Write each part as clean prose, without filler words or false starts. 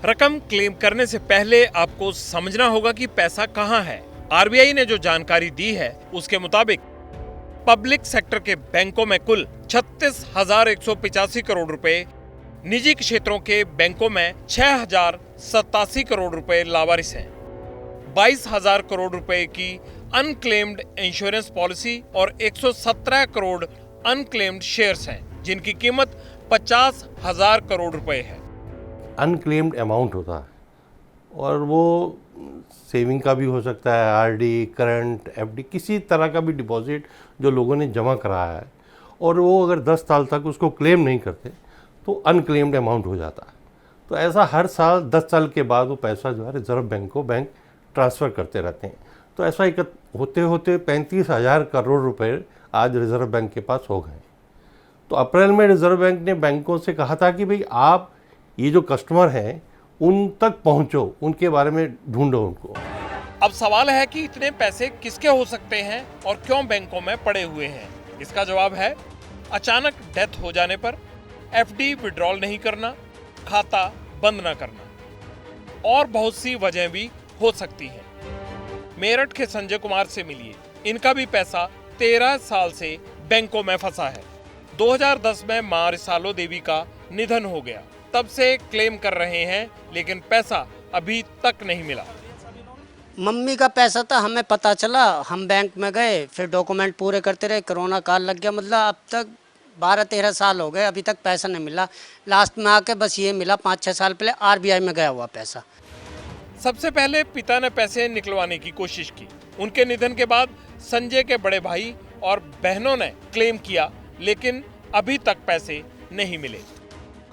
रकम क्लेम करने से पहले आपको समझना होगा कि पैसा कहां है। आरबीआई ने जो जानकारी दी है उसके मुताबिक पब्लिक सेक्टर के बैंकों में कुल 36,185 करोड़ रुपए, निजी क्षेत्रों के बैंकों में 6,087 करोड़ रुपए लावारिस हैं। 22,000 करोड़ रुपए की अनक्लेम्ड इंश्योरेंस पॉलिसी और 117 करोड़ अनक्लेम्ड शेयर्स हैं, जिनकी कीमत 50,000 करोड़ रुपए है। अनक्लेम्ड अमाउंट होता है और वो सेविंग का भी हो सकता है, आरडी, करंट, एफडी, किसी तरह का भी डिपॉजिट जो लोगों ने जमा कराया है और वो अगर 10 साल तक उसको क्लेम नहीं करते तो अनक्लेम्ड अमाउंट हो जाता है। तो ऐसा हर साल 10 साल के बाद वो पैसा जो है रिजर्व बैंक को बैंक ट्रांसफ़र करते रहते हैं। तो ऐसा होते होते 35,000 करोड़ रुपए आज रिजर्व बैंक के पास हो गए। तो अप्रैल में रिजर्व बैंक ने बैंकों से कहा था कि भाई आप ये जो कस्टमर हैं उन तक पहुंचो, उनके बारे में ढूंढो उनको। अब सवाल है कि इतने पैसे किसके हो सकते हैं और क्यों बैंकों में पड़े हुए हैं। इसका जवाब है अचानक डेथ हो जाने पर, एफडी विड्रॉल नहीं करना, खाता बंद ना करना और बहुत सी वजह भी हो सकती हैं। मेरठ के संजय कुमार से मिलिए, इनका भी पैसा 13 साल से बैंकों में फंसा है। 2010 में मां रिसालो देवी का निधन हो गया, तब से क्लेम कर रहे हैं लेकिन पैसा अभी तक नहीं मिला। मम्मी का पैसा था, हमें पता चला, हम बैंक में गए, फिर डॉक्यूमेंट पूरे करते रहे, कोरोना काल लग गया। मतलब अब तक 12-13 साल हो गए, अभी तक पैसा नहीं मिला। लास्ट में आके बस ये मिला 5-6 साल पहले आरबीआई में गया हुआ पैसा। सबसे पहले पिता ने पैसे निकलवाने की कोशिश की। उनके निधन के बाद संजय के बड़े भाई और बहनों ने क्लेम किया, लेकिन अभी तक पैसे नहीं मिले।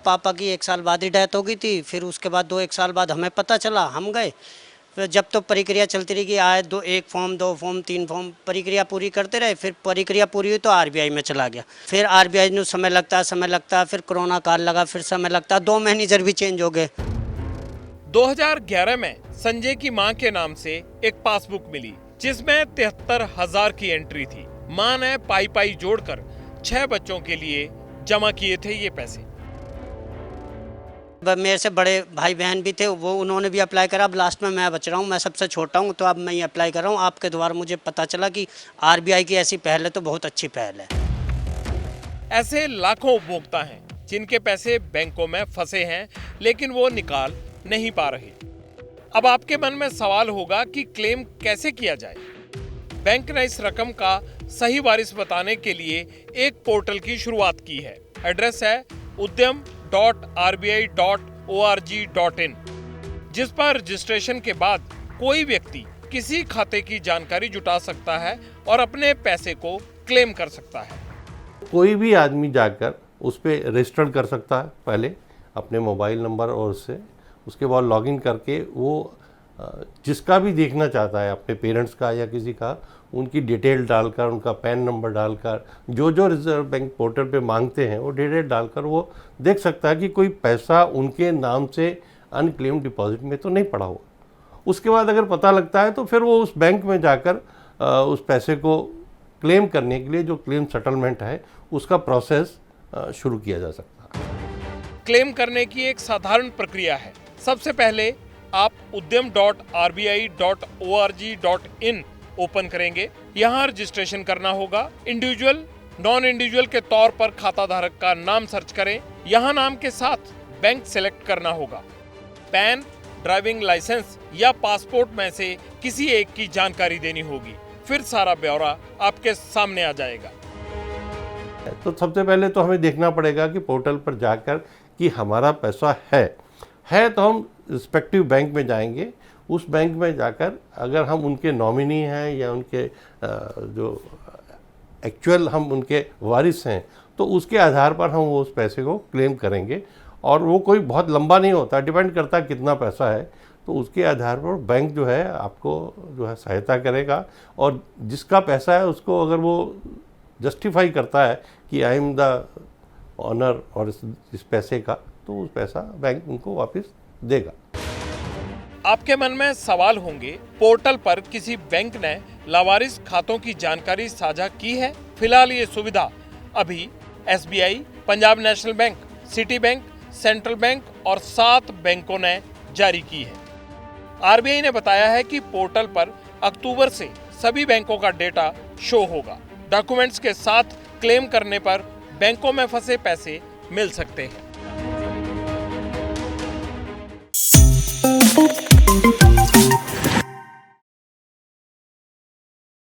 पापा की 1 साल बाद ही डेथ हो गई थी, फिर उसके बाद 2-1 साल बाद हमें पता चला, हम गए। फिर जब तो प्रक्रिया चलती रही कि आए 1 फॉर्म 2 फॉर्म 3 फॉर्म, प्रक्रिया पूरी करते रहे। फिर प्रक्रिया पूरी हुई तो आरबीआई में चला गया। फिर आरबीआई में समय लगता, फिर कोरोना काल लगा, फिर समय लगता, 2 मैनेजर भी चेंज हो गए। 2011 में संजय की मां के नाम से एक पासबुक मिली जिसमें 73,000 की एंट्री थी। मां ने पाई जोड़कर 6 बच्चों के लिए जमा किए थे ये पैसे। मेरे से बड़े भाई बहन भी थे, वो उन्होंने भी अप्लाई करा। अब लास्ट में मैं बच रहा हूँ, मैं सबसे छोटा हूँ, तो अब मैं ये अप्लाई कर रहा हूँ। आपके द्वारा मुझे पता चला कि आरबीआई की ऐसी पहल है तो बहुत अच्छी पहल है। ऐसे लाखों उपभोक्ता हैं जिनके पैसे बैंकों में फंसे हैं लेकिन वो निकाल नहीं पा रहे। अब आपके मन में सवाल होगा कि क्लेम कैसे किया जाए। बैंक ने इस रकम का सही वारिस बताने के लिए एक पोर्टल की शुरुआत की है। एड्रेस है udyam.rbi.org.in, जिस पर रजिस्ट्रेशन के बाद कोई व्यक्ति किसी खाते की जानकारी जुटा सकता है और अपने पैसे को क्लेम कर सकता है। कोई भी आदमी जाकर उस पर रजिस्टर कर सकता है, पहले अपने मोबाइल नंबर और उसके बाद लॉगिन करके वो जिसका भी देखना चाहता है, अपने पेरेंट्स का या किसी का, उनकी डिटेल डालकर, उनका पैन नंबर डालकर, जो रिजर्व बैंक पोर्टल पे मांगते हैं वो डिटेल डालकर वो देख सकता है कि कोई पैसा उनके नाम से अनक्लेम डिपॉजिट में तो नहीं पड़ा हुआ। उसके बाद अगर पता लगता है तो फिर वो उस बैंक में जाकर उस पैसे को क्लेम करने के लिए जो क्लेम सेटलमेंट है उसका प्रोसेस शुरू किया जा सकता है। क्लेम करने की एक साधारण प्रक्रिया है। सबसे पहले आप udyam.rbi.org.in ओपन करेंगे। यहाँ रजिस्ट्रेशन करना होगा। इंडिविजुअल, नॉन इंडिविजुअल के तौर पर खाता धारक का नाम सर्च करें। यहाँ नाम के साथ बैंक सेलेक्ट करना होगा। पैन, ड्राइविंग लाइसेंस या पासपोर्ट में से किसी एक की जानकारी देनी होगी। फिर सारा ब्यौरा आपके सामने आ जाएगा। तो सबसे पहले तो हमें देखना पड़ेगा कि पोर्टल पर जाकर कि हमारा पैसा है तो हम रिस्पेक्टिव बैंक में जाएंगे। उस बैंक में जाकर अगर हम उनके नॉमिनी हैं या उनके जो एक्चुअल हम उनके वारिस हैं तो उसके आधार पर हम उस पैसे को क्लेम करेंगे। और वो कोई बहुत लंबा नहीं होता, डिपेंड करता है कितना पैसा है। तो उसके आधार पर बैंक जो है आपको जो है सहायता करेगा। और जिसका पैसा है उसको अगर वो जस्टिफाई करता है कि आई एम द ऑनर और इस पैसे का, तो उस पैसा बैंक उनको वापस देगा। आपके मन में सवाल होंगे, पोर्टल पर किसी बैंक ने लावारिस खातों की जानकारी साझा की है? फिलहाल ये सुविधा अभी SBI, Punjab national bank, city bank, central bank और 7 बैंकों ने जारी की है। आरबीआई ने बताया है कि पोर्टल पर अक्टूबर से सभी बैंकों का डेटा शो होगा। डॉक्यूमेंट्स के साथ क्लेम करने पर बैंकों में फंसे पैसे मिल सकते हैं।